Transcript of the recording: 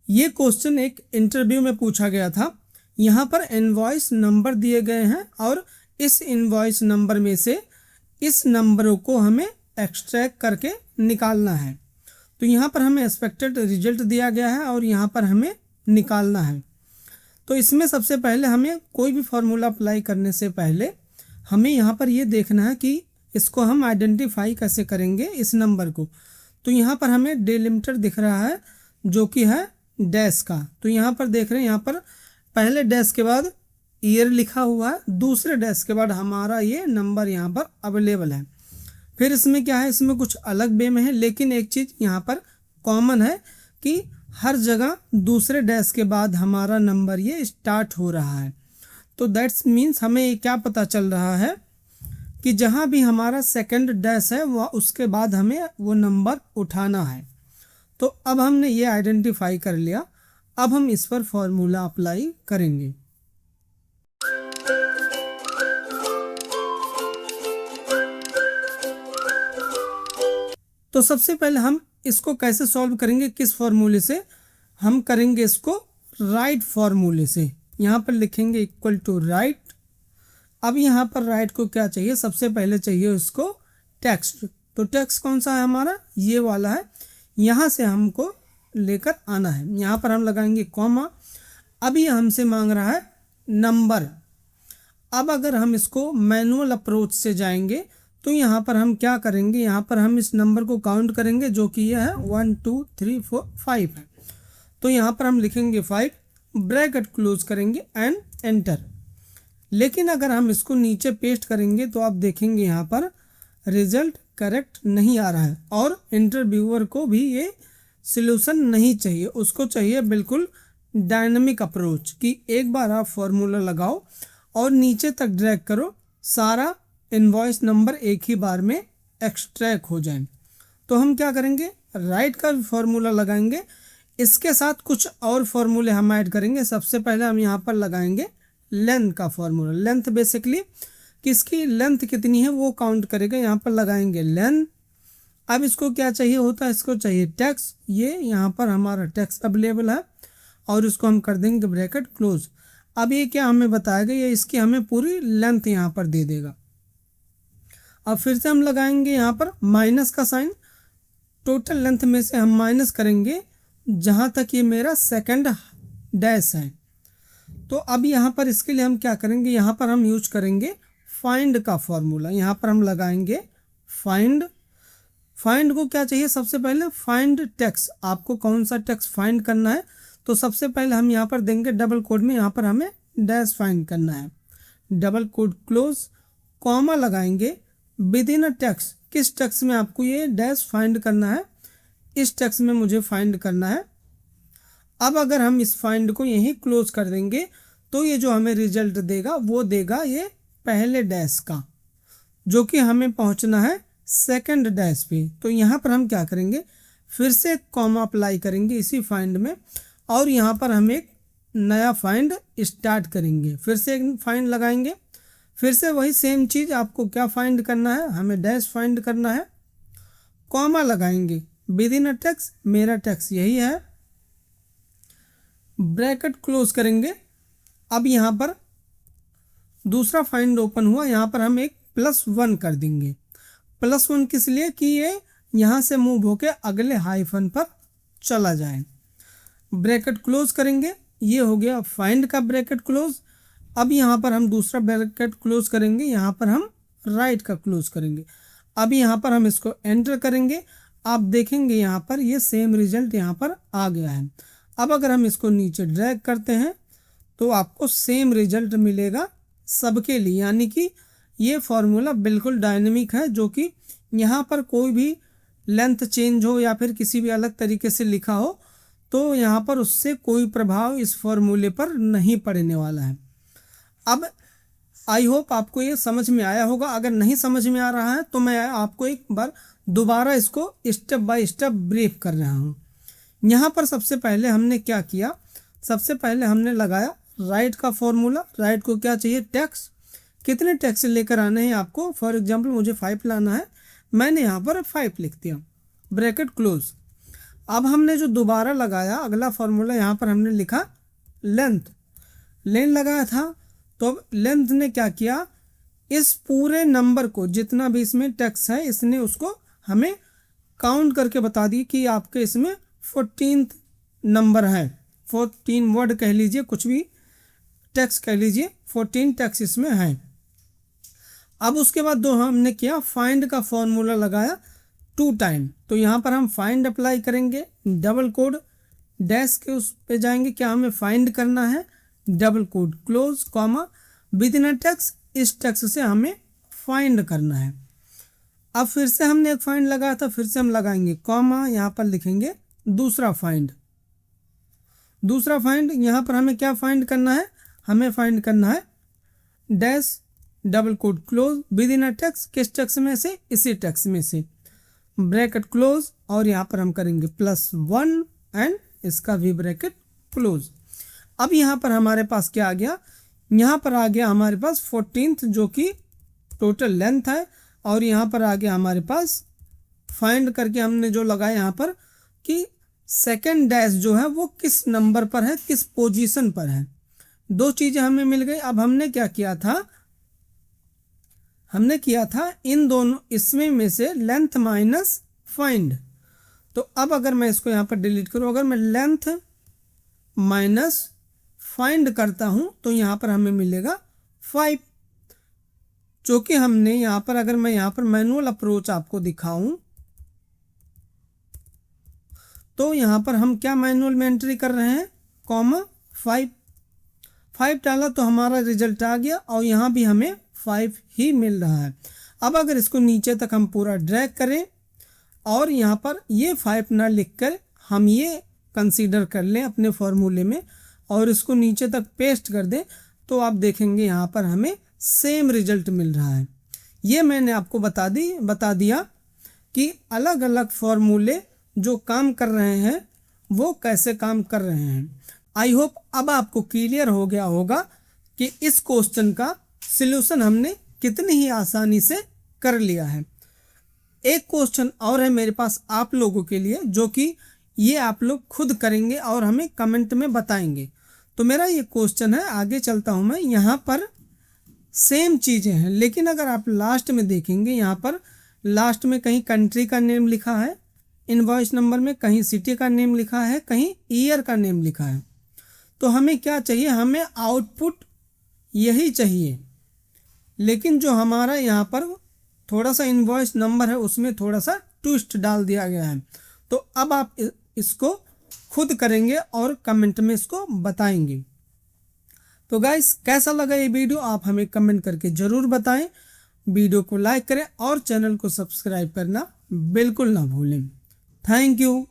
ये क्वेश्चन एक इंटरव्यू में पूछा गया था। यहाँ पर इनवॉइस नंबर दिए गए हैं और इस इनवॉइस नंबर में से इस नंबरों को हमें एक्सट्रैक्ट करके निकालना है। तो यहाँ पर हमें एक्सपेक्टेड रिजल्ट दिया गया है और यहाँ पर हमें निकालना है। तो इसमें सबसे पहले हमें कोई भी फार्मूला अप्लाई करने से पहले हमें यहाँ पर ये देखना है कि इसको हम आइडेंटिफाई कैसे करेंगे इस नंबर को। तो यहाँ पर हमें डिलिमिटर दिख रहा है जो कि है डैश का। तो यहाँ पर देख रहे हैं, यहाँ पर पहले डैश के बाद ईयर लिखा हुआ है, दूसरे डैश के बाद हमारा ये नंबर यहाँ पर अवेलेबल है। फिर इसमें क्या है, इसमें कुछ अलग वे में है, लेकिन एक चीज़ यहाँ पर कॉमन है कि हर जगह दूसरे डैश के बाद हमारा नंबर ये स्टार्ट हो रहा है। तो दैट्स मीन्स हमें क्या पता चल रहा है कि जहाँ भी हमारा सेकंड डैश है वह उसके बाद हमें वो नंबर उठाना है। तो अब हमने ये आइडेंटिफाई कर लिया, अब हम इस पर फॉर्मूला अप्लाई करेंगे। तो सबसे पहले हम इसको कैसे सॉल्व करेंगे, किस फॉर्मूले से हम करेंगे इसको, राइट फॉर्मूले से। यहाँ पर लिखेंगे इक्वल टू राइट। अब यहाँ पर राइट को क्या चाहिए, सबसे पहले चाहिए उसको टेक्स्ट। तो टेक्स्ट कौन सा है हमारा, ये वाला है, यहाँ से हमको लेकर आना है। यहाँ पर हम लगाएंगे कॉमा। अब ये हमसे मांग रहा है नंबर। अब अगर हम इसको मैनुअल अप्रोच से जाएंगे तो यहाँ पर हम क्या करेंगे, यहाँ पर हम इस नंबर को काउंट करेंगे जो कि यह है 1 2 3 4 5 है। तो यहाँ पर हम लिखेंगे 5, ब्रैकेट क्लोज करेंगे एंड एंटर। लेकिन अगर हम इसको नीचे पेस्ट करेंगे तो आप देखेंगे यहाँ पर रिजल्ट करेक्ट नहीं आ रहा है और इंटरव्यूअर को भी ये सॉल्यूशन नहीं चाहिए, उसको चाहिए बिल्कुल डायनामिक अप्रोच कि एक बार आप फॉर्मूला लगाओ और नीचे तक ड्रैग करो, सारा इनवॉइस नंबर एक ही बार में एक्सट्रैक्ट हो जाए। तो हम क्या करेंगे, राइट का फॉर्मूला लगाएंगे, इसके साथ कुछ और फॉर्मूले हम ऐड करेंगे। सबसे पहले हम यहाँ पर लगाएंगे लेंथ का फॉर्मूला। लेंथ बेसिकली किसकी लेंथ कितनी है वो काउंट करेगा, यहाँ पर लगाएंगे लेंथ। अब इसको क्या चाहिए होता है, इसको चाहिए टेक्स्ट। ये यहाँ पर हमारा टेक्स्ट अवेलेबल है और इसको हम कर देंगे ब्रैकेट क्लोज। अब ये क्या हमें बताएगा, ये इसकी हमें पूरी लेंथ यहाँ पर दे देगा। अब फिर से हम लगाएंगे यहाँ पर माइनस का साइन, टोटल लेंथ में से हम माइनस करेंगे जहाँ तक ये मेरा सेकंड डैश है। तो अब यहाँ पर इसके लिए हम क्या करेंगे, यहाँ पर हम यूज करेंगे फाइंड का फॉर्मूला। यहाँ पर हम लगाएंगे फाइंड। फाइंड को क्या चाहिए, सबसे पहले फाइंड टेक्स्ट, आपको कौन सा टेक्स्ट फाइंड करना है। तो सबसे पहले हम यहाँ पर देंगे डबल कोड में, यहाँ पर हमें डैश फाइंड करना है, डबल कोड क्लोज, कॉमा लगाएंगे विद इन अ टेक्स्ट। किस टेक्स्ट में आपको ये डैश फाइंड करना है, इस टेक्स्ट में मुझे फाइंड करना है। अब अगर हम इस फाइंड को यहीं क्लोज कर देंगे तो ये जो हमें रिजल्ट देगा वो देगा ये पहले डैश का, जो कि हमें पहुंचना है सेकंड डैश पे। तो यहाँ पर हम क्या करेंगे, फिर से कॉमा अप्लाई करेंगे इसी फाइंड में और यहाँ पर हम एक नया फाइंड स्टार्ट करेंगे। फिर से एक फाइंड लगाएंगे, फिर से वही सेम चीज़, आपको क्या फाइंड करना है, हमें डैश फाइंड करना है। कॉमा लगाएंगे विद इन अ टेक्स्ट, मेरा टेक्स्ट यही है, ब्रैकेट क्लोज करेंगे। अब यहाँ पर दूसरा फाइंड ओपन हुआ, यहाँ पर हम एक +1 कर देंगे। +1 किस लिए कि ये यहाँ से मूव होके अगले हाइफन पर चला जाए। ब्रैकेट क्लोज करेंगे, ये हो गया फाइंड का ब्रैकेट क्लोज। अब यहाँ पर हम दूसरा ब्रैकेट क्लोज करेंगे, यहाँ पर हम राइट का क्लोज करेंगे। अब यहाँ पर हम इसको एंटर करेंगे, आप देखेंगे यहाँ पर ये सेम रिजल्ट यहाँ पर आ गया है। अब अगर हम इसको नीचे ड्रैग करते हैं तो आपको सेम रिजल्ट मिलेगा सबके लिए, यानी कि ये फॉर्मूला बिल्कुल डायनेमिक है, जो कि यहाँ पर कोई भी लेंथ चेंज हो या फिर किसी भी अलग तरीके से लिखा हो तो यहाँ पर उससे कोई प्रभाव इस फॉर्मूले पर नहीं पड़ने वाला है। अब आई होप आपको ये समझ में आया होगा। अगर नहीं समझ में आ रहा है तो मैं आपको एक बार दोबारा इसको स्टेप बाय स्टेप ब्रीफ कर रहा हूँ। यहाँ पर सबसे पहले हमने क्या किया, सबसे पहले हमने लगाया राइट का फॉर्मूला। राइट को क्या चाहिए, टेक्स्ट। कितने टेक्स्ट लेकर आने हैं आपको, फॉर एग्जांपल मुझे 5 लाना है, मैंने यहाँ पर 5 लिख दिया, ब्रैकेट क्लोज। अब हमने जो दोबारा लगाया अगला फॉर्मूला, यहाँ पर हमने लिखा लेंथ लगाया था। तो अब लेंथ ने क्या किया, इस पूरे नंबर को जितना भी इसमें टेक्स्ट है इसने उसको हमें काउंट करके बता दी कि आपके इसमें 14th नंबर है, 14 वर्ड कह लीजिए, कुछ भी टेक्स्ट कह लीजिए, 14 टेक्स्ट इसमें है। अब उसके बाद दो हमने किया फाइंड का फॉर्मूला लगाया 2 टाइम। तो यहाँ पर हम फाइंड अप्लाई करेंगे, डबल कोड डैश के उस पे जाएंगे, क्या हमें फाइंड करना है, double quote close comma with in text, इस टेक्स्ट से हमें फाइंड करना है। अब फिर से हमने एक फाइंड लगाया था, फिर से हम लगाएंगे कॉमा, यहाँ पर लिखेंगे दूसरा फाइंड। यहाँ पर हमें क्या फाइंड करना है, हमें फाइंड करना है dash double quote close with in text, किस टेक्स्ट में से, इसी टेक्स्ट में से, ब्रैकेट क्लोज, और यहाँ पर हम करेंगे +1 एंड इसका भी ब्रैकेट क्लोज। अब यहाँ पर हमारे पास क्या आ गया, यहाँ पर आ गया हमारे पास 14th जो कि टोटल लेंथ है, और यहाँ पर आ गया हमारे पास फाइंड करके हमने जो लगाया यहाँ पर कि सेकंड डैश जो है वो किस नंबर पर है, किस पोजीशन पर है। दो चीज़ें हमें मिल गई। अब हमने क्या किया था, इन दोनों इसमें में से लेंथ माइनस फाइंड। तो अब अगर मैं इसको यहाँ पर डिलीट करूँ, अगर मैं लेंथ माइनस फाइंड करता हूँ तो यहाँ पर हमें मिलेगा 5, जो कि हमने यहाँ पर, अगर मैं यहाँ पर मैनुअल अप्रोच आपको दिखाऊं तो यहाँ पर हम क्या मैनुअल में एंट्री कर रहे हैं, कॉमा 5 डाला तो हमारा रिजल्ट आ गया, और यहाँ भी हमें 5 ही मिल रहा है। अब अगर इसको नीचे तक हम पूरा ड्रैग करें और यहाँ पर ये 5 ना लिख कर हम ये कंसीडर कर लें अपने फॉर्मूले में और इसको नीचे तक पेस्ट कर दें, तो आप देखेंगे यहाँ पर हमें सेम रिजल्ट मिल रहा है। ये मैंने आपको बता दिया कि अलग अलग फॉर्मूले जो काम कर रहे हैं वो कैसे काम कर रहे हैं। आई होप अब आपको क्लियर हो गया होगा कि इस क्वेश्चन का सॉल्यूशन हमने कितनी ही आसानी से कर लिया है। एक क्वेश्चन और है मेरे पास आप लोगों के लिए, जो कि ये आप लोग खुद करेंगे और हमें कमेंट में बताएंगे। तो मेरा ये क्वेश्चन है, आगे चलता हूँ मैं। यहाँ पर सेम चीज़ें हैं, लेकिन अगर आप लास्ट में देखेंगे, यहाँ पर लास्ट में कहीं कंट्री का नेम लिखा है इनवॉइस नंबर में, कहीं सिटी का नेम लिखा है, कहीं ईयर का नेम लिखा है। तो हमें क्या चाहिए, हमें आउटपुट यही चाहिए, लेकिन जो हमारा यहाँ पर थोड़ा सा इनवॉइस नंबर है उसमें थोड़ा सा ट्विस्ट डाल दिया गया है। तो अब आप इसको खुद करेंगे और कमेंट में इसको बताएंगे। तो गाइस, कैसा लगा ये वीडियो आप हमें कमेंट करके ज़रूर बताएं। वीडियो को लाइक करें और चैनल को सब्सक्राइब करना बिल्कुल ना भूलें। Thank you.